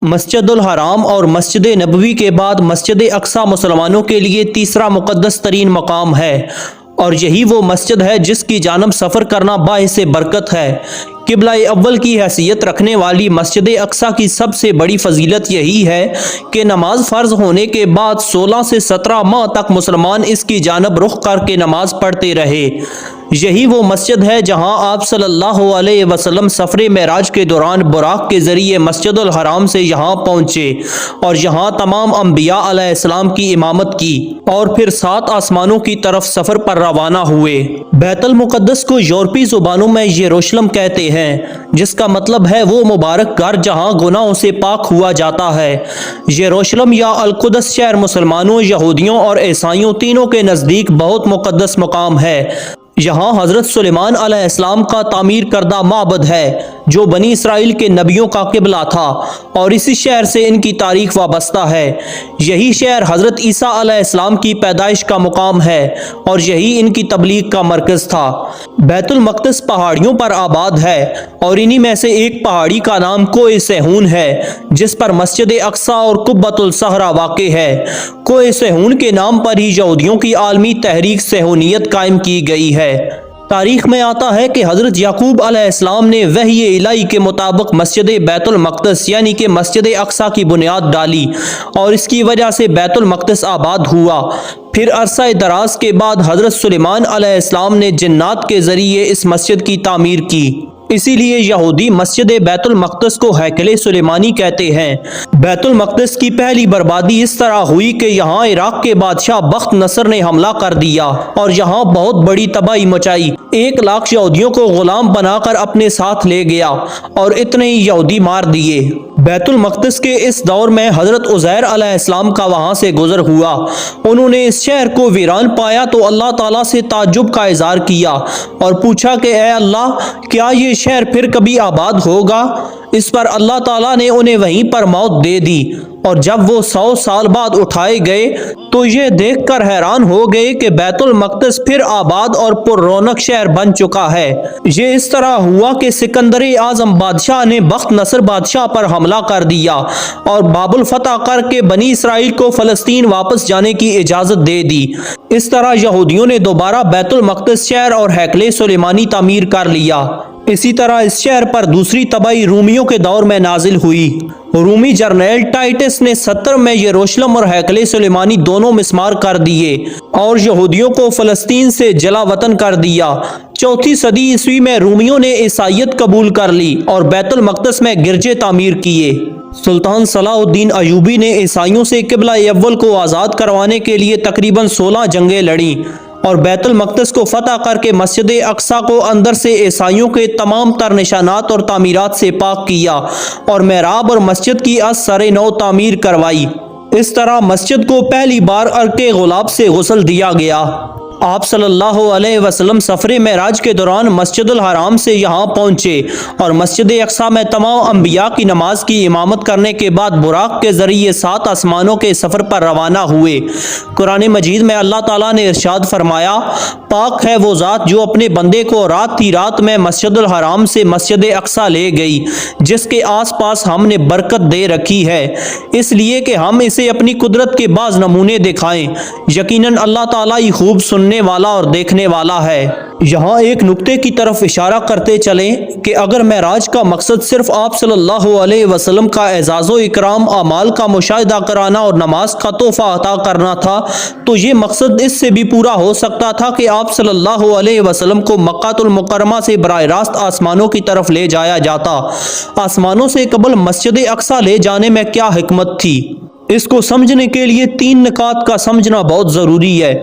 مسجد الحرام اور مسجد نبوی کے بعد مسجد اقصی مسلمانوں کے لیے تیسرا مقدس ترین مقام ہے، اور یہی وہ مسجد ہے جس کی جانب سفر کرنا باعث برکت ہے۔ قبلہ اول کی حیثیت رکھنے والی مسجد اقصی کی سب سے بڑی فضیلت یہی ہے کہ نماز فرض ہونے کے بعد 16 سے 17 ماہ تک مسلمان اس کی جانب رخ کر کے نماز پڑھتے رہے۔ یہی وہ مسجد ہے جہاں آپ صلی اللہ علیہ وسلم سفر معراج کے دوران براق کے ذریعے مسجد الحرام سے یہاں پہنچے اور یہاں تمام انبیاء علیہ السلام کی امامت کی اور پھر 7 آسمانوں کی طرف سفر پر روانہ ہوئے۔ بیت المقدس کو یورپی زبانوں میں یروشلم کہتے ہیں، جس کا مطلب ہے وہ مبارک گھر جہاں گناہوں سے پاک ہوا جاتا ہے۔ یروشلم یا القدس شہر مسلمانوں، یہودیوں اور عیسائیوں تینوں کے نزدیک بہت مقدس مقام ہے۔ یہاں حضرت سلیمان علیہ السلام کا تعمیر کردہ معبد ہے جو بنی اسرائیل کے نبیوں کا قبلہ تھا، اور اسی شہر سے ان کی تاریخ وابستہ ہے۔ یہی شہر حضرت عیسیٰ علیہ السلام کی پیدائش کا مقام ہے اور یہی ان کی تبلیغ کا مرکز تھا۔ بیت المقدس پہاڑیوں پر آباد ہے، اور انہی میں سے ایک پہاڑی کا نام کوہ صہیون ہے جس پر مسجد اقصی اور قبۃ الصخرہ واقع ہے۔ کوہ صہیون کے نام پر ہی یہودیوں کی عالمی تحریک صہیونیت قائم کی گئی ہے۔ تاریخ میں آتا ہے کہ حضرت یعقوب علیہ السلام نے وحی الہی کے مطابق مسجد بیت المقدس یعنی کہ مسجد اقصی کی بنیاد ڈالی، اور اس کی وجہ سے بیت المقدس آباد ہوا۔ پھر عرصہ دراز کے بعد حضرت سلیمان علیہ السلام نے جنات کے ذریعے اس مسجد کی تعمیر کی، اسی لیے یہودی مسجد بیت المقدس کو ہیکل سلیمانی کہتے ہیں۔ بیت المقدس کی پہلی بربادی اس طرح ہوئی کہ یہاں عراق کے بادشاہ بخت نصر نے حملہ کر دیا اور یہاں بہت بڑی تباہی مچائی۔ 1 لاکھ یہودیوں کو غلام بنا کر اپنے ساتھ لے گیا اور اتنے ہی یہودی مار دیے۔ بیت المقدس کے اس دور میں حضرت عزیر علیہ السلام کا وہاں سے گزر ہوا۔ انہوں نے اس شہر کو ویران پایا تو اللہ تعالیٰ سے تعجب کا اظہار کیا اور پوچھا کہ اے اللہ، کیا یہ شہر پھر کبھی آباد ہوگا؟ اس پر اللہ تعالیٰ نے انہیں وہیں پر موت دے دی، اور جب وہ 100 سال بعد اٹھائے گئے تو یہ دیکھ کر حیران ہو گئے کہ بیت المقدس پھر آباد اور پر رونق شہر بن چکا ہے۔ یہ اس طرح ہوا کہ سکندر اعظم بادشاہ نے بخت نصر بادشاہ پر حملہ کر دیا اور باب الفتح کر کے بنی اسرائیل کو فلسطین واپس جانے کی اجازت دے دی۔ اس طرح یہودیوں نے دوبارہ بیت المقدس شہر اور ہیکل سلیمانی تعمیر کر لیا۔ اسی طرح اس شہر پر دوسری تباہی رومیوں کے دور میں نازل ہوئی۔ رومی جرنیل ٹائٹس نے 70 میں یروشلم اور ہیکل سلیمانی دونوں مسمار کر دیے اور یہودیوں کو فلسطین سے جلا وطن کر دیا۔ 4 صدی عیسوی میں رومیوں نے عیسائیت قبول کر لی اور بیت المقدس میں گرجے تعمیر کیے۔ سلطان صلاح الدین ایوبی نے عیسائیوں سے قبلہ اول کو آزاد کروانے کے لیے تقریباً 16 جنگیں لڑیں اور بیت المقدس کو فتح کر کے مسجد اقصی کو اندر سے عیسائیوں کے تمام تر نشانات اور تعمیرات سے پاک کیا اور محراب اور مسجد کی از سر نو تعمیر کروائی۔ اس طرح مسجد کو پہلی بار عرق غلاب سے غسل دیا گیا۔ آپ صلی اللہ علیہ وسلم سفر معراج کے دوران مسجد الحرام سے یہاں پہنچے اور مسجد اقصی میں تمام انبیاء کی نماز کی امامت کرنے کے بعد براق کے ذریعے 7 آسمانوں کے سفر پر روانہ ہوئے۔ قرآن مجید میں اللہ تعالیٰ نے ارشاد فرمایا، پاک ہے وہ ذات جو اپنے بندے کو رات ہی رات میں مسجد الحرام سے مسجد اقصی لے گئی، جس کے آس پاس ہم نے برکت دے رکھی ہے، اس لیے کہ ہم اسے اپنی قدرت کے بعض نمونے دکھائیں۔ یقیناً اللہ تعالیٰ ہی خوب سننے والا اور دیکھنے والا ہے۔ یہاں ایک نقطے کی طرف اشارہ کرتے چلیں کہ اگر معراج کا مقصد صرف آپ صلی اللہ علیہ وسلم کا اعزاز و اکرام، اعمال کا مشاہدہ کرانا اور نماز کا تحفہ عطا کرنا تھا تو یہ مقصد اس سے بھی پورا ہو سکتا تھا کہ آپ صلی اللہ علیہ وسلم کو مکہ المکرمہ سے براہ راست آسمانوں کی طرف لے جایا جاتا۔ آسمانوں سے قبل مسجد اقصی لے جانے میں کیا حکمت تھی؟ اس کو سمجھنے کے لیے 3 نکات کا سمجھنا بہت ضروری ہے۔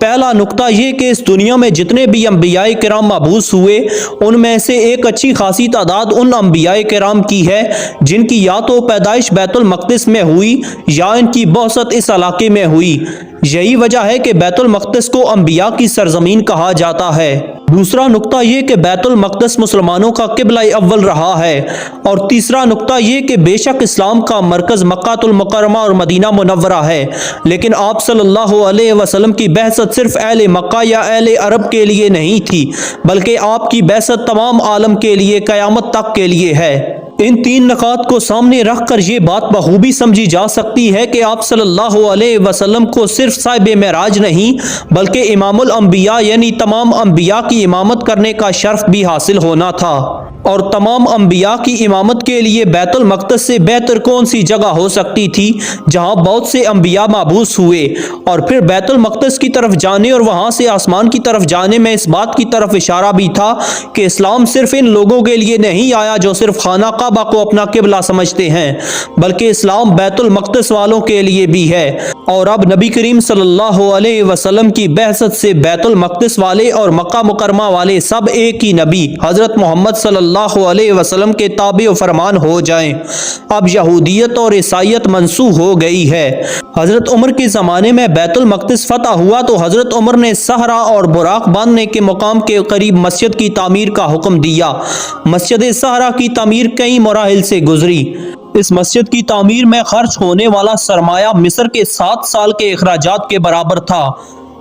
پہلا نقطہ یہ کہ اس دنیا میں جتنے بھی انبیاء کرام مبعوث ہوئے ان میں سے ایک اچھی خاصی تعداد ان انبیاء کرام کی ہے جن کی یا تو پیدائش بیت المقدس میں ہوئی یا ان کی بعثت اس علاقے میں ہوئی۔ یہی وجہ ہے کہ بیت المقدس کو انبیاء کی سرزمین کہا جاتا ہے۔ دوسرا نقطہ یہ کہ بیت المقدس مسلمانوں کا قبلہ اول رہا ہے، اور تیسرا نقطہ یہ کہ بے شک اسلام کا مرکز مکہ المکرمہ اور مدینہ منورہ ہے، لیکن آپ صلی اللہ علیہ وسلم کی بعثت صرف اہل مکہ یا اہل عرب کے لیے نہیں تھی، بلکہ آپ کی بعثت تمام عالم کے لیے قیامت تک کے لیے ہے۔ ان تین نکات کو سامنے رکھ کر یہ بات بخوبی سمجھی جا سکتی ہے کہ آپ صلی اللہ علیہ وسلم کو صرف صاحب معراج نہیں بلکہ امام الانبیاء یعنی تمام انبیاء کی امامت کرنے کا شرف بھی حاصل ہونا تھا، اور تمام انبیاء کی امامت کے لیے بیت المقدس سے بہتر کون سی جگہ ہو سکتی تھی جہاں بہت سے انبیاء مبعوث ہوئے، اور پھر بیت المقدس کی طرف جانے اور وہاں سے آسمان کی طرف جانے میں اس بات کی طرف اشارہ بھی تھا کہ اسلام صرف ان لوگوں کے لیے نہیں آیا جو صرف خانہ کعبہ کو اپنا قبلہ سمجھتے ہیں، بلکہ اسلام بیت المقدس والوں کے لیے بھی ہے۔ اور اب نبی کریم صلی اللہ علیہ وسلم کی بعثت سے بیت المقدس والے اور مکہ مکرمہ والے سب ایک ہی نبی حضرت محمد صلی اللہ علیہ وسلم کے تابع و فرمان ہو جائیں۔ اب یہودیت اور عیسائیت منسوخ ہو گئی ہے۔ حضرت عمر کے زمانے میں بیت المقدس فتح ہوا تو حضرت عمر نے صحرا اور براق باندھنے کے مقام کے قریب مسجد کی تعمیر کا حکم دیا۔ مسجد صحرا کی تعمیر کئی مراحل سے گزری۔ اس مسجد کی تعمیر میں خرچ ہونے والا سرمایہ مصر کے 7 سال کے اخراجات کے برابر تھا۔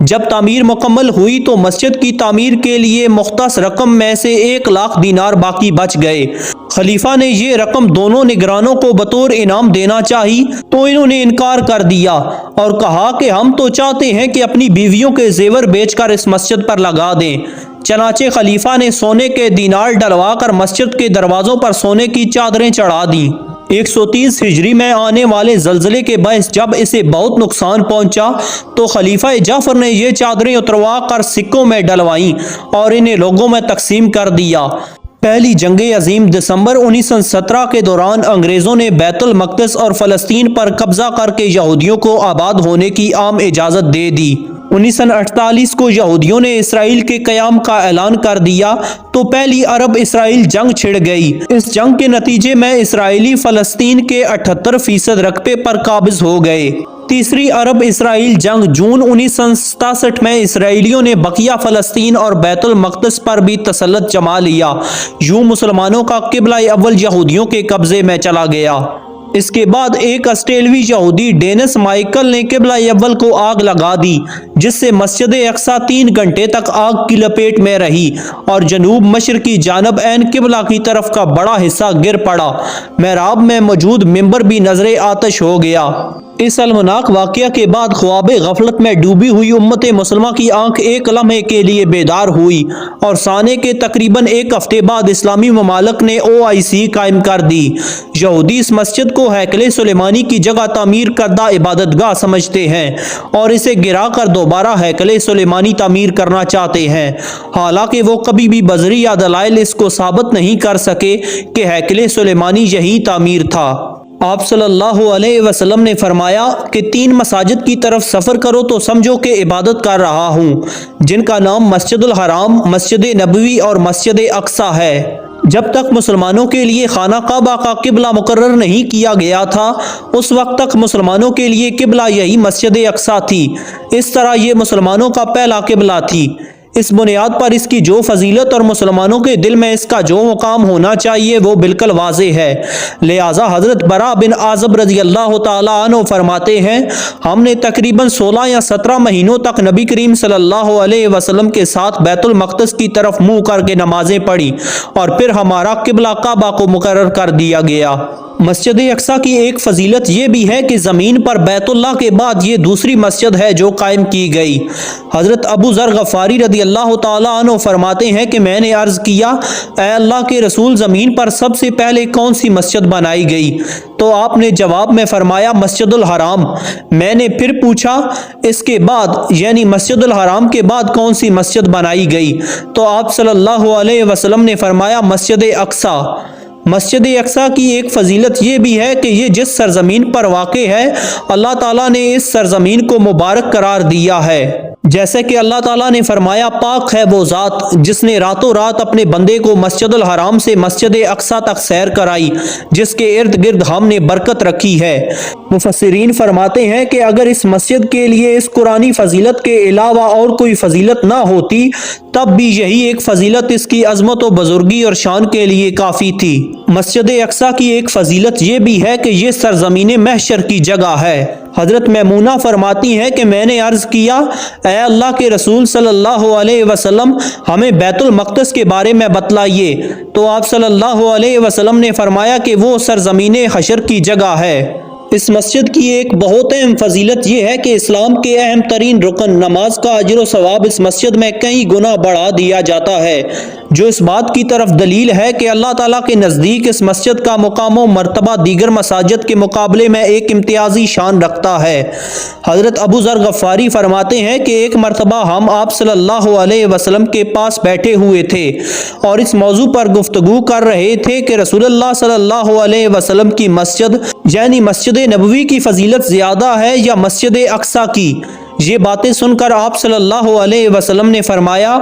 جب تعمیر مکمل ہوئی تو مسجد کی تعمیر کے لیے مختص رقم میں سے 1 لاکھ دینار باقی بچ گئے۔ خلیفہ نے یہ رقم دونوں نگرانوں کو بطور انعام دینا چاہی تو انہوں نے انکار کر دیا اور کہا کہ ہم تو چاہتے ہیں کہ اپنی بیویوں کے زیور بیچ کر اس مسجد پر لگا دیں۔ چنانچہ خلیفہ نے سونے کے دینار ڈلوا کر مسجد کے دروازوں پر سونے کی چادریں چڑھا دیں۔ 130 ہجری میں آنے والے زلزلے کے باعث جب اسے بہت نقصان پہنچا تو خلیفہ جعفر نے یہ چادریں اتروا کر سکوں میں ڈلوائیں اور انہیں لوگوں میں تقسیم کر دیا۔ پہلی جنگ عظیم دسمبر 1917 کے دوران انگریزوں نے بیت المقدس اور فلسطین پر قبضہ کر کے یہودیوں کو آباد ہونے کی عام اجازت دے دی۔ 1948 کو یہودیوں نے اسرائیل کے قیام کا اعلان کر دیا تو پہلی عرب اسرائیل جنگ چھڑ گئی۔ اس جنگ کے نتیجے میں اسرائیلی فلسطین کے 78% رقبے پر قابض ہو گئے۔ تیسری عرب اسرائیل جنگ جون 1967 میں اسرائیلیوں نے بقیہ فلسطین اور بیت المقدس پر بھی تسلط جما لیا۔ یوں مسلمانوں کا قبلہ اول یہودیوں کے قبضے میں چلا گیا۔ اس کے بعد ایک آسٹریلوی یہودی ڈینس مائیکل نے قبلہ اول کو آگ لگا دی جس سے مسجد اقصی 3 گھنٹے تک آگ کی لپیٹ میں رہی اور جنوب مشرقی جانب عین قبلہ کی طرف کا بڑا حصہ گر پڑا۔ محراب میں موجود منبر بھی نظر آتش ہو گیا۔ اس المناک واقعہ کے بعد خواب غفلت میں ڈوبی ہوئی امت مسلمہ کی آنکھ ایک لمحے کے لیے بیدار ہوئی اور سانے کے تقریباً 1 ہفتے بعد اسلامی ممالک نے OIC قائم کر دی۔ یہودی اس مسجد کو ہیکل سلیمانی کی جگہ تعمیر کردہ عبادت گاہ سمجھتے ہیں اور اسے گرا کر دوبارہ ہیکل سلیمانی تعمیر کرنا چاہتے ہیں، حالانکہ وہ کبھی بھی بذریعہ دلائل اس کو ثابت نہیں کر سکے کہ ہیکل سلیمانی یہی تعمیر تھا۔ آپ صلی اللہ علیہ وسلم نے فرمایا کہ 3 مساجد کی طرف سفر کرو تو سمجھو کہ عبادت کر رہا ہوں، جن کا نام مسجد الحرام، مسجد نبوی اور مسجد اقصی ہے۔ جب تک مسلمانوں کے لیے خانہ کعبہ کا قبلہ مقرر نہیں کیا گیا تھا اس وقت تک مسلمانوں کے لیے قبلہ یہی مسجد اقصی تھی۔ اس طرح یہ مسلمانوں کا پہلا قبلہ تھی۔ اس بنیاد پر اس کی جو فضیلت اور مسلمانوں کے دل میں اس کا جو مقام ہونا چاہیے وہ بالکل واضح ہے۔ لہٰذا حضرت براء بن عازب رضی اللہ تعالیٰ عنہ فرماتے ہیں ہم نے تقریباً 16 یا 17 مہینوں تک نبی کریم صلی اللہ علیہ وسلم کے ساتھ بیت المقدس کی طرف منہ کر کے نمازیں پڑھی اور پھر ہمارا قبلہ کعبہ کو مقرر کر دیا گیا۔ مسجد اقصی کی ایک فضیلت یہ بھی ہے کہ زمین پر بیت اللہ کے بعد یہ دوسری مسجد ہے جو قائم کی گئی۔ حضرت ابو ذر غفاری رضی اللہ تعالیٰ عنہ فرماتے ہیں کہ میں نے عرض کیا اے اللہ کے رسول زمین پر سب سے پہلے کون سی مسجد بنائی گئی؟ تو آپ نے جواب میں فرمایا مسجد الحرام۔ میں نے پھر پوچھا اس کے بعد یعنی مسجد الحرام کے بعد کون سی مسجد بنائی گئی؟ تو آپ صلی اللہ علیہ وسلم نے فرمایا مسجد اقصی۔ مسجد اقصی کی ایک فضیلت یہ بھی ہے کہ یہ جس سرزمین پر واقع ہے اللہ تعالیٰ نے اس سرزمین کو مبارک قرار دیا ہے، جیسے کہ اللہ تعالیٰ نے فرمایا پاک ہے وہ ذات جس نے راتوں رات اپنے بندے کو مسجد الحرام سے مسجد اقصی تک سیر کرائی جس کے ارد گرد ہم نے برکت رکھی ہے۔ مفسرین فرماتے ہیں کہ اگر اس مسجد کے لیے اس قرآنی فضیلت کے علاوہ اور کوئی فضیلت نہ ہوتی تب بھی یہی ایک فضیلت اس کی عظمت و بزرگی اور شان کے لیے کافی تھی۔ مسجد اقصی کی ایک فضیلت یہ بھی ہے کہ یہ سرزمین محشر کی جگہ ہے۔ حضرت میمونہ فرماتی ہیں کہ میں نے عرض کیا اے اللہ کے رسول صلی اللہ علیہ وسلم ہمیں بیت المقدس کے بارے میں بتلائیے، تو آپ صلی اللہ علیہ وسلم نے فرمایا کہ وہ سرزمین حشر کی جگہ ہے۔ اس مسجد کی ایک بہت اہم فضیلت یہ ہے کہ اسلام کے اہم ترین رکن نماز کا اجر و ثواب اس مسجد میں کئی گنا بڑھا دیا جاتا ہے، جو اس بات کی طرف دلیل ہے کہ اللہ تعالیٰ کے نزدیک اس مسجد کا مقام و مرتبہ دیگر مساجد کے مقابلے میں ایک امتیازی شان رکھتا ہے۔ حضرت ابو ذر غفاری فرماتے ہیں کہ ایک مرتبہ ہم آپ صلی اللہ علیہ وسلم کے پاس بیٹھے ہوئے تھے اور اس موضوع پر گفتگو کر رہے تھے کہ رسول اللہ صلی اللہ علیہ وسلم کی مسجد یعنی مسجد نبوی کی فضیلت زیادہ ہے یا مسجد اقصی کی۔ یہ باتیں سن کر آپ صلی اللہ علیہ وسلم نے فرمایا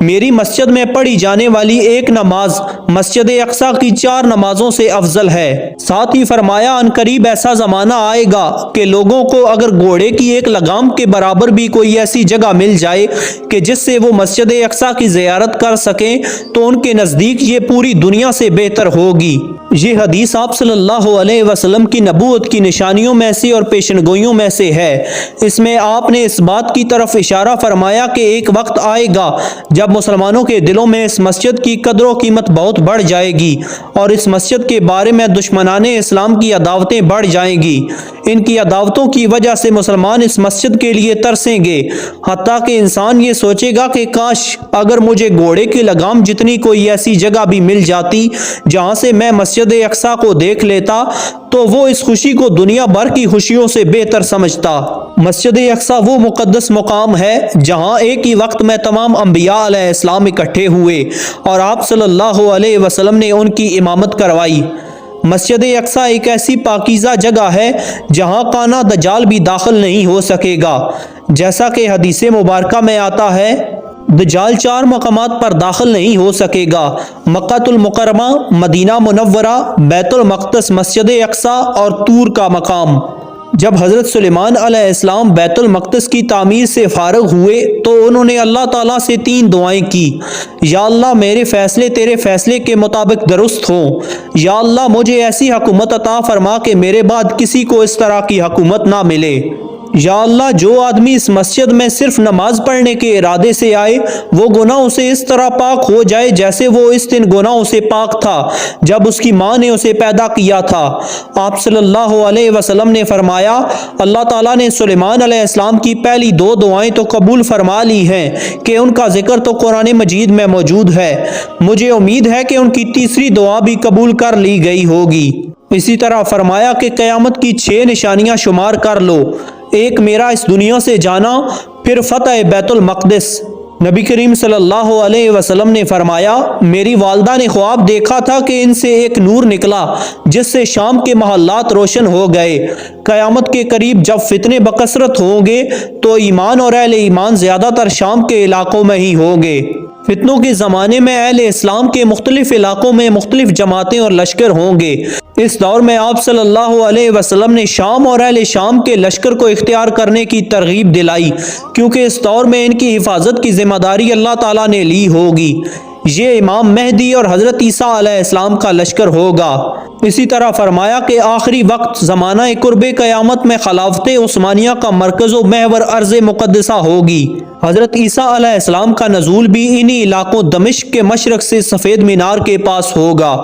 میری مسجد میں پڑھی جانے والی ایک نماز مسجد اقصی کی 4 نمازوں سے افضل ہے۔ ساتھ ہی فرمایا ان قریب ایسا زمانہ آئے گا کہ لوگوں کو اگر گھوڑے کی ایک لگام کے برابر بھی کوئی ایسی جگہ مل جائے کہ جس سے وہ مسجد اقصی کی زیارت کر سکیں تو ان کے نزدیک یہ پوری دنیا سے بہتر ہوگی۔ یہ حدیث آپ صلی اللہ علیہ وسلم کی نبوت کی نشانیوں میں سے اور پیشنگوئیوں میں سے ہے۔ اس میں آپ نے اس بات کی طرف اشارہ فرمایا کہ ایک وقت آئے گا جب مسلمانوں کے دلوں میں اس مسجد کی قدر و قیمت بہت بڑھ جائے گی اور اس مسجد کے بارے میں دشمنان اسلام کی عداوتیں بڑھ جائیں گی۔ ان کی عداوتوں کی وجہ سے مسلمان اس مسجد کے لیے ترسیں گے، حتیٰ کہ انسان یہ سوچے گا کہ کاش اگر مجھے گھوڑے کی لگام جتنی کوئی ایسی جگہ بھی مل جاتی جہاں سے میں مسجد اقصی کو دیکھ لیتا تو وہ اس خوشی کو دنیا بھر کی خوشیوں سے بہتر سمجھتا۔ مسجد اقصی وہ مقدس مقام ہے جہاں ایک ہی وقت میں تمام انبیاء علیہ السلام اکٹھے ہوئے اور آپ صلی اللہ علیہ وسلم نے ان کی امامت کروائی۔ مسجد اقصی ایک ایسی پاکیزہ جگہ ہے جہاں کانا دجال بھی داخل نہیں ہو سکے گا، جیسا کہ حدیث مبارکہ میں آتا ہے دجال 4 مقامات پر داخل نہیں ہو سکے گا: مکہ المکرمہ، مدینہ منورہ، بیت المقدس، مسجد اقصی اور طور کا مقام۔ جب حضرت سلیمان علیہ السلام بیت المقدس کی تعمیر سے فارغ ہوئے تو انہوں نے اللہ تعالیٰ سے 3 دعائیں کی: یا اللہ میرے فیصلے تیرے فیصلے کے مطابق درست ہوں، یا اللہ مجھے ایسی حکومت عطا فرما کہ میرے بعد کسی کو اس طرح کی حکومت نہ ملے، یا اللہ جو آدمی اس مسجد میں صرف نماز پڑھنے کے ارادے سے آئے وہ گناہوں سے اس طرح پاک ہو جائے جیسے وہ اس دن گناہوں سے پاک تھا جب اس کی ماں نے اسے پیدا کیا تھا۔ آپ صلی اللہ علیہ وسلم نے فرمایا اللہ تعالیٰ نے سلیمان علیہ السلام کی پہلی 2 دعائیں تو قبول فرما لی ہیں کہ ان کا ذکر تو قرآن مجید میں موجود ہے، مجھے امید ہے کہ ان کی تیسری دعا بھی قبول کر لی گئی ہوگی۔ اسی طرح فرمایا کہ قیامت کی 6 نشانیاں شمار کر لو، ایک میرا اس دنیا سے جانا، پھر فتح بیت المقدس۔ نبی کریم صلی اللہ علیہ وسلم نے فرمایا میری والدہ نے خواب دیکھا تھا کہ ان سے ایک نور نکلا جس سے شام کے محلات روشن ہو گئے۔ قیامت کے قریب جب فتنے بکثرت ہوں گے تو ایمان اور اہل ایمان زیادہ تر شام کے علاقوں میں ہی ہوں گے۔ فتنوں کے زمانے میں اہل اسلام کے مختلف علاقوں میں مختلف جماعتیں اور لشکر ہوں گے۔ اس دور میں آپ صلی اللہ علیہ وسلم نے شام اور اہل شام کے لشکر کو اختیار کرنے کی ترغیب دلائی کیونکہ اس دور میں ان کی حفاظت کی ذمہ داری اللہ تعالیٰ نے لی ہوگی۔ یہ امام مہدی اور حضرت عیسیٰ علیہ السلام کا لشکر ہوگا۔ اسی طرح فرمایا کہ آخری وقت زمانہ قرب قیامت میں خلافت عثمانیہ کا مرکز و محور ارض مقدسہ ہوگی۔ حضرت عیسیٰ علیہ السلام کا نزول بھی انہی علاقوں دمشق کے مشرق سے سفید مینار کے پاس ہوگا۔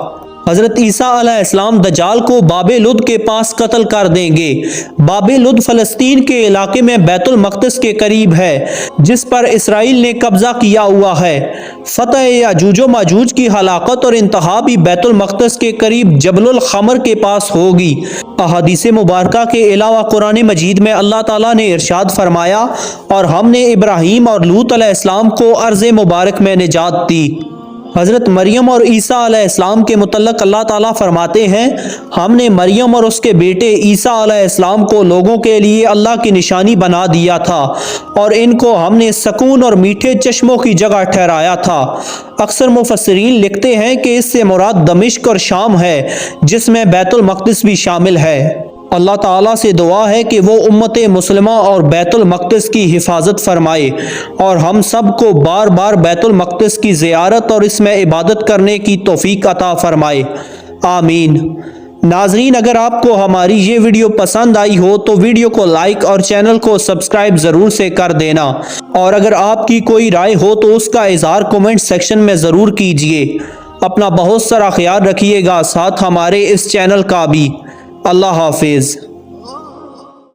حضرت عیسیٰ علیہ السلام دجال کو باب لد کے پاس قتل کر دیں گے۔ باب لد فلسطین کے علاقے میں بیت المقدس کے قریب ہے جس پر اسرائیل نے قبضہ کیا ہوا ہے۔ فتح یاجوج و ماجوج کی ہلاکت اور انتہا بھی بیت المقدس کے قریب جبل الخمر کے پاس ہوگی۔ احادیث مبارکہ کے علاوہ قرآن مجید میں اللہ تعالیٰ نے ارشاد فرمایا اور ہم نے ابراہیم اور لوط علیہ السلام کو ارض مبارک میں نجات دی۔ حضرت مریم اور عیسیٰ علیہ السلام کے متعلق اللہ تعالیٰ فرماتے ہیں ہم نے مریم اور اس کے بیٹے عیسیٰ علیہ السلام کو لوگوں کے لیے اللہ کی نشانی بنا دیا تھا اور ان کو ہم نے سکون اور میٹھے چشموں کی جگہ ٹھہرایا تھا۔ اکثر مفسرین لکھتے ہیں کہ اس سے مراد دمشق اور شام ہے جس میں بیت المقدس بھی شامل ہے۔ اللہ تعالیٰ سے دعا ہے کہ وہ امت مسلمہ اور بیت المقدس کی حفاظت فرمائے اور ہم سب کو بار بار بیت المقدس کی زیارت اور اس میں عبادت کرنے کی توفیق عطا فرمائے، آمین۔ ناظرین، اگر آپ کو ہماری یہ ویڈیو پسند آئی ہو تو ویڈیو کو لائک اور چینل کو سبسکرائب ضرور سے کر دینا، اور اگر آپ کی کوئی رائے ہو تو اس کا اظہار کومنٹ سیکشن میں ضرور کیجئے۔ اپنا بہت سارا خیال رکھیے گا، ساتھ ہمارے اس چینل کا بھی۔ اللہ حافظ۔